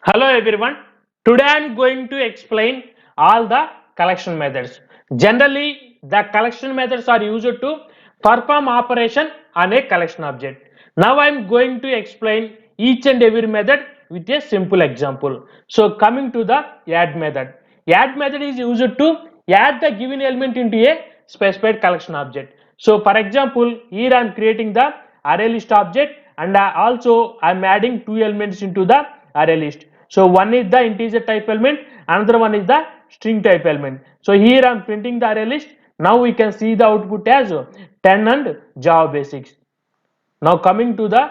Hello everyone. Today I am going to explain all the collection methods. Generally, the collection methods are used to perform operation on a collection object. Now I am going to explain each and every method with a simple example. So coming to the add method. Add method is used to add the given element into a specified collection object. So for example, here I am creating the array list object and also I am adding two elements into the array list. So one is the integer type element, another one is the string type element. So here I am printing the array list. Now we can see the output as 10 and Java basics. Now coming to the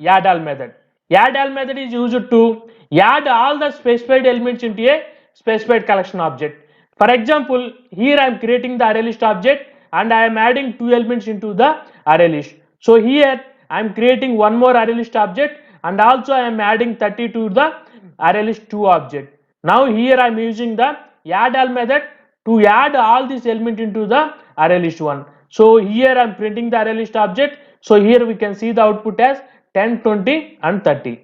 add all method. Add all method is used to add all the specified elements into a specified collection object. For example, here I am creating the array list object and I am adding two elements into the array list. So here I am creating one more array list object and also I am adding 30 to the array list 2 object. Now here I am using the add all method to add all these elements into the array list 1. So here I am printing the array list object. So here we can see the output as 10, 20 and 30.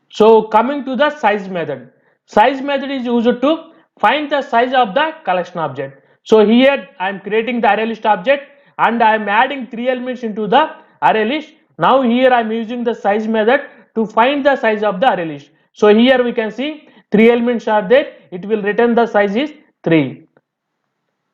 So coming to the size method. Size method is used to find the size of the collection object. So here I am creating the array list object and I am adding three elements into the array list. Now here I am using the size method to find the size of the array list. So here we can see three elements are there. It will return the size is 3.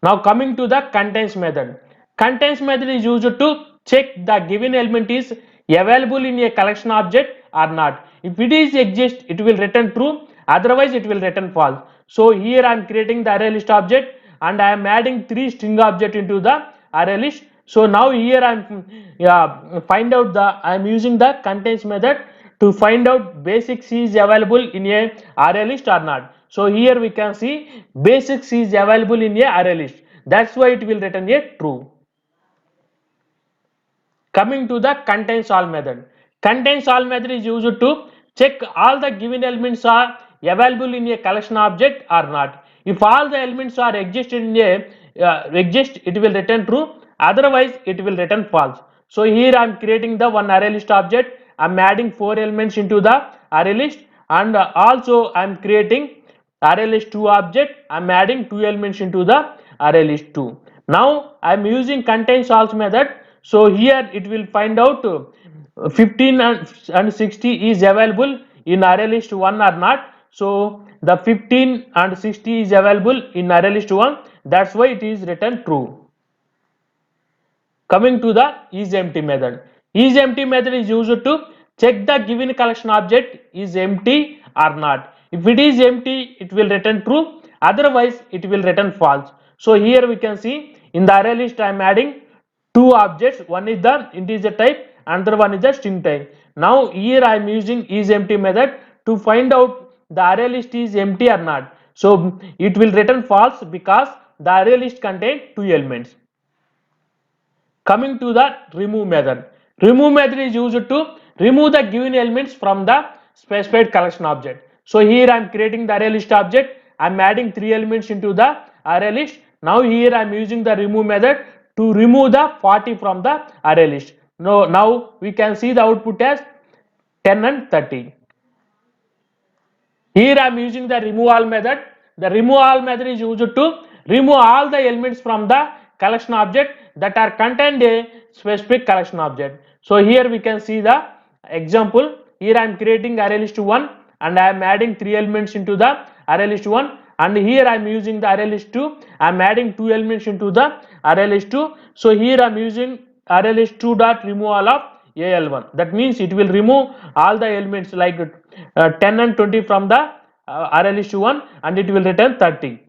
Now coming to the contains method. Contains method is used to check the given element is available in a collection object or not. If it is exist, it will return true. Otherwise, it will return false. So here I am creating the array list object and I am adding three string object into the array list. So now here I am find out the I am using the contains method to find out basic C is available in a array list or not. So here we can see basic C is available in a array list. That's why it will return a true. Coming to the contains all method. Contains all method is used to check all the given elements are available in a collection object or not. If all the elements are exist in a exist, it will return true. Otherwise, it will return false. So here I am creating the one array list object. I am adding four elements into the array list, and also I am creating array list 2 object. I am adding two elements into the array list 2. Now I am using contains all method. So here it will find out 15 and 60 is available in array list 1 or not. So the 15 and 60 is available in array list 1. That's why it is written true. Coming to the isEmpty method. IsEmpty method is used to check the given collection object is empty or not. If it is empty, it will return true. Otherwise, it will return false. So here we can see in the array list I am adding two objects. One is the integer type, another one is the string type. Now here I am using isEmpty method to find out the array list is empty or not. So it will return false because the array list contains two elements. Coming to the remove method. Remove method is used to remove the given elements from the specified collection object. So here I am creating the array list object. I am adding three elements into the array list. Now here I am using the remove method to remove the 40 from the array list. Now we can see the output as 10 and 30. Here I am using the remove all method. The remove all method is used to remove all the elements from the collection object that are contained a specific collection object. So here we can see the example. Here I am creating array list 1 and I am adding three elements into the array list 1, and here I am using the array list 2. I am adding two elements into the array list 2. So here I am using array list 2 dot remove all of AL1. That means it will remove all the elements like 10 and 20 from the array list 1 and it will return 30.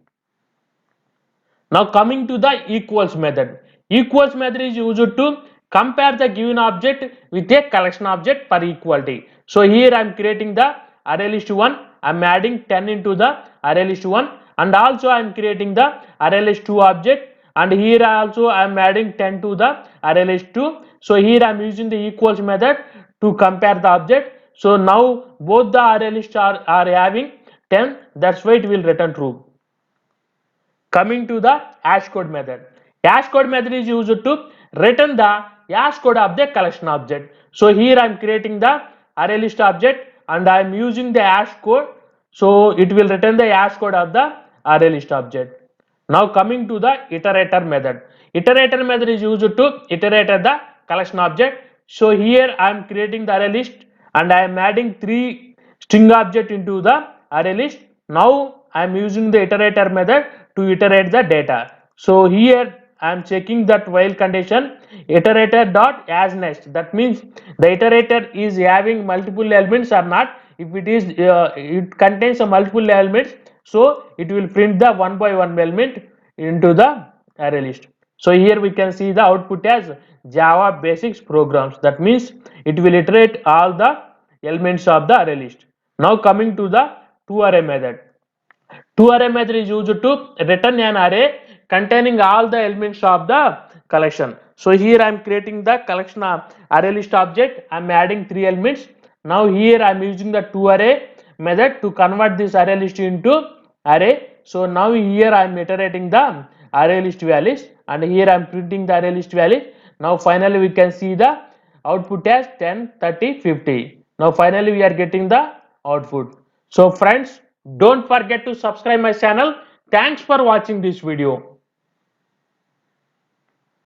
Now coming to the equals method. Equals method is used to compare the given object with a collection object for equality. So here I am creating the array list 1. I am adding 10 into the array list 1, and also I am creating the array list 2 object, and here also I am adding 10 to the array list 2. So here I am using the equals method to compare the object. So now both the array lists are having 10. That's why it will return true. Coming to the hash code method. Hash code method is used to return the hash code of the collection object. So here I am creating the array list object and I am using the hash code, so it will return the hash code of the array list object. Now coming to the iterator method. Iterator method is used to iterate the collection object. So here I am creating the array list and I am adding 3 string object into the array list. Now I am using the iterator method to iterate the data. So here I am checking that while condition iterator dot as next. That means the iterator is having multiple elements or not. If it is it contains a multiple elements, so it will print the one by one element into the array list. So here we can see the output as Java basics programs. That means it will iterate all the elements of the array list. Now coming to the toArray method. ToArray method is used to return an array containing all the elements of the collection. So here I am creating the collection of array list object. I am adding 3 elements. Now here I am using the ToArray method to convert this array list into array. So now here I am iterating the array list values and here I am printing the array list values. Now finally we can see the output as 10, 30, 50. Now finally we are getting the output. So friends, don't forget to subscribe my channel. Thanks for watching this video.